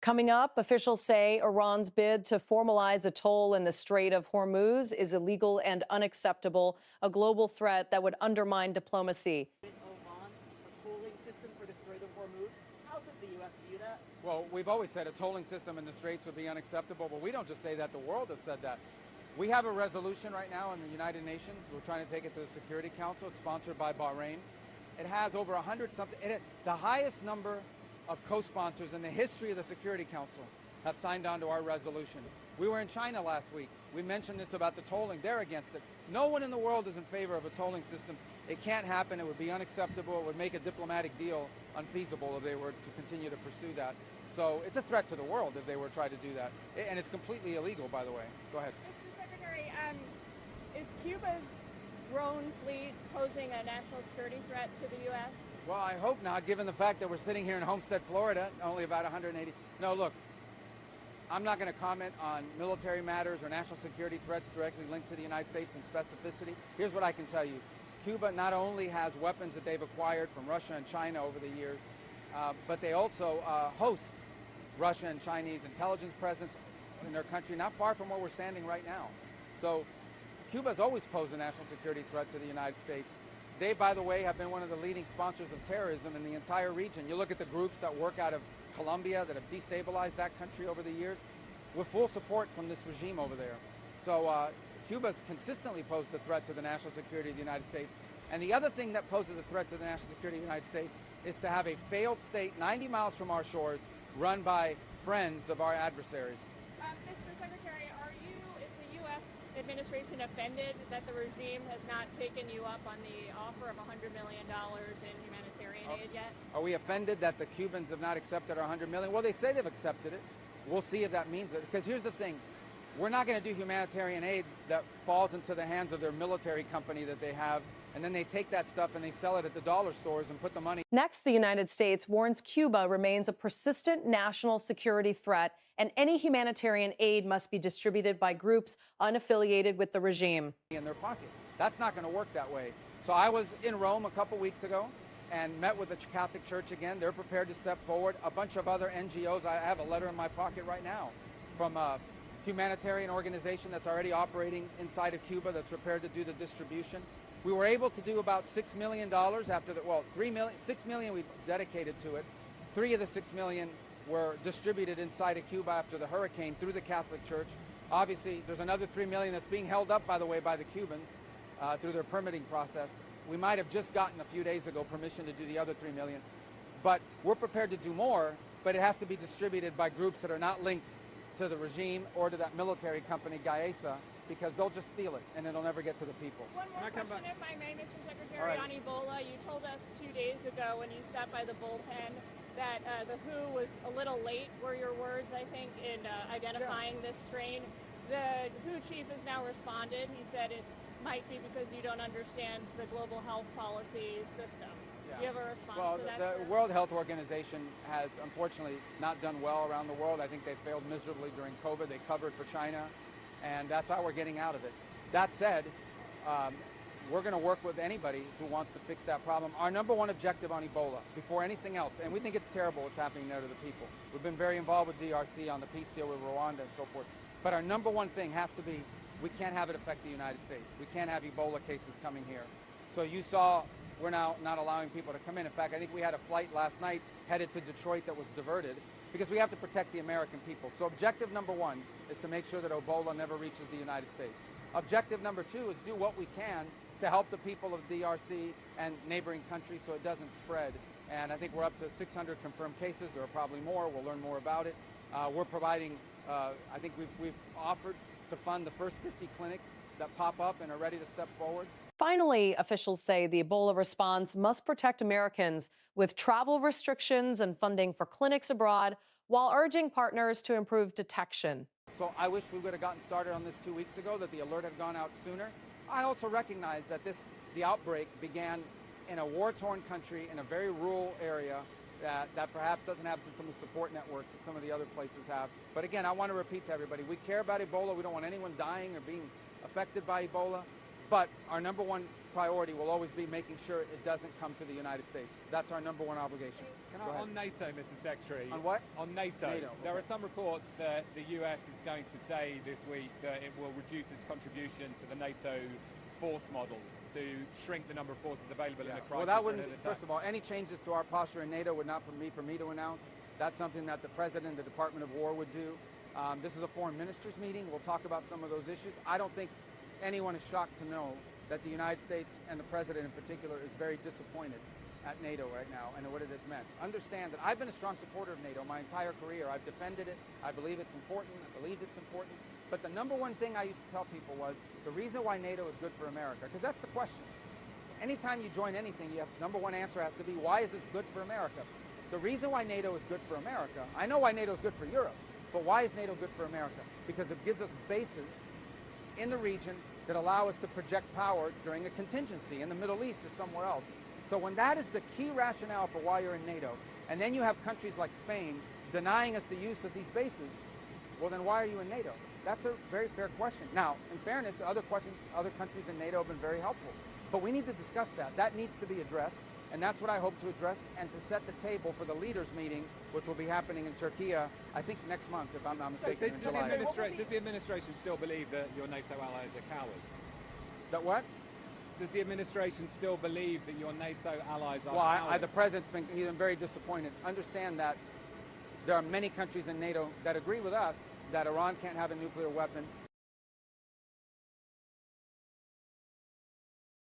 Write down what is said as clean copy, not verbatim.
Coming up, officials say Iran's bid to formalize a toll in the Strait of Hormuz is illegal and unacceptable, a global threat that would undermine diplomacy. Oman, a tolling system for the Strait of Hormuz. How does the U.S. view that? Well, we've always said a tolling system in the Straits would be unacceptable, but we don't just say that, the world has said that. We have a resolution right now in the United Nations. We're trying to take it to the Security Council. It's sponsored by Bahrain. It has over 100 something, the highest number of co-sponsors in the history of the Security Council have signed on to our resolution. We were in China last week. We mentioned this about the tolling. They're against it. No one in the world is in favor of a tolling system. It can't happen. It would be unacceptable. It would make a diplomatic deal unfeasible if they were to continue to pursue that. So it's a threat to the world if they were to try to do that. And it's completely illegal, by the way. Go ahead. Mr. Secretary, is Cuba's drone fleet posing a national security threat to the U.S.? Well, I hope not, given the fact that we're sitting here in Homestead, Florida, only about 180. No, look, I'm not going to comment on military matters or national security threats directly linked to the United States in specificity. Here's what I can tell you. Cuba not only has weapons that they've acquired from Russia and China over the years, but they also host Russia and Chinese intelligence presence in their country, not far from where we're standing right now. So Cuba's always posed a national security threat to the United States. They, by the way, have been one of the leading sponsors of terrorism in the entire region. You look at the groups that work out of Colombia that have destabilized that country over the years, with full support from this regime over there. So Cuba's consistently posed a threat to the national security of the United States. And the other thing that poses a threat to the national security of the United States is to have a failed state 90 miles from our shores run by friends of our adversaries. Mr. Secretary, is the U.S. administration offended that the regime has not taken you up on the offer of $100 million in humanitarian aid yet? Are we offended that the Cubans have not accepted our $100 million? Well, they say they've accepted it. We'll see if that means it. Because here's the thing. We're not going to do humanitarian aid that falls into the hands of their military company that they have, and then they take that stuff and they sell it at the dollar stores and put the money. Next, the United States warns Cuba remains a persistent national security threat, and any humanitarian aid must be distributed by groups unaffiliated with the regime. In their pocket. That's not going to work that way. So I was in Rome a couple weeks ago and met with the Catholic Church again. They're prepared to step forward. A bunch of other NGOs. I have a letter in my pocket right now from a humanitarian organization that's already operating inside of Cuba that's prepared to do the distribution. We were able to do about $6 million after the, well, $6 million we dedicated to it. 3 of the 6 million were distributed inside of Cuba after the hurricane through the Catholic Church. Obviously, there's another 3 million that's being held up, by the way, by the Cubans through their permitting process. We might have just gotten a few days ago permission to do the other 3 million. But we're prepared to do more, but it has to be distributed by groups that are not linked to the regime or to that military company, Gaesa, because they'll just steal it and it'll never get to the people. One more question, if I may, Mr. Secretary, on Ebola. You told us 2 days ago when you stopped by the bullpen that the WHO was a little late, were your words, I think, in identifying this strain. The WHO chief has now responded. He said it might be because you don't understand the global health policy system. Do you have a response to that? Well, the World Health Organization has unfortunately not done well around the world. I think they failed miserably during COVID. They covered for China, and that's how we're getting out of it. That said, we're going to work with anybody who wants to fix that problem. Our number one objective on Ebola, before anything else, and we think it's terrible what's happening there to the people. We've been very involved with DRC on the peace deal with Rwanda and so forth. But our number one thing has to be, we can't have it affect the United States. We can't have Ebola cases coming here. So you saw we're now not allowing people to come in. In fact, I think we had a flight last night headed to Detroit that was diverted because we have to protect the American people. So objective number one is to make sure that Ebola never reaches the United States. Objective number two is do what we can to help the people of DRC and neighboring countries so it doesn't spread. And I think we're up to 600 confirmed cases. There are probably more. We'll learn more about it. We're providing, I think we've offered to fund the first 50 clinics that pop up and are ready to step forward. Finally, officials say the Ebola response must protect Americans with travel restrictions and funding for clinics abroad, while urging partners to improve detection. So I wish we would have gotten started on this 2 weeks ago, that the alert had gone out sooner. I also recognize that the outbreak began in a war-torn country in a very rural area that perhaps doesn't have some of the support networks that some of the other places have. But again, I want to repeat to everybody, we care about Ebola. We don't want anyone dying or being affected by Ebola. But our number one priority will always be making sure it doesn't come to the United States. That's our number one obligation. On NATO, Mr. Secretary. On what? On NATO. NATO, There okay. are some reports that the US is going to say this week that it will reduce its contribution to the NATO force model to shrink the number of forces available in a crisis. Well, that or in wouldn't. an attack. First of all, any changes to our posture in NATO would not be for me to announce. That's something that the President, the Department of War would do. This is a foreign ministers meeting. We'll talk about some of those issues. I don't think anyone is shocked to know that the United States and the President in particular is very disappointed at NATO right now and what it has meant. Understand that I've been a strong supporter of NATO my entire career. I've defended it. I believe it's important. I believed it's important. But the number one thing I used to tell people was the reason why NATO is good for America, because that's the question. Anytime you join anything, you have number one answer has to be, why is this good for America? The reason why NATO is good for America, I know why NATO is good for Europe, but why is NATO good for America? Because it gives us bases in the region that allow us to project power during a contingency in the Middle East or somewhere else. So when that is the key rationale for why you're in NATO, and then you have countries like Spain denying us the use of these bases, well then why are you in NATO? That's a very fair question. Now, in fairness, other countries in NATO have been very helpful. But we need to discuss that. That needs to be addressed, and that's what I hope to address and to set the table for the leaders meeting, which will be happening in Turkey, I think next month, if I'm not mistaken, in July. Does the administration still believe that your NATO allies are cowards? That what? Does the administration still believe that your NATO allies are Well, cowards? the President's been very disappointed. Understand that there are many countries in NATO that agree with us that Iran can't have a nuclear weapon,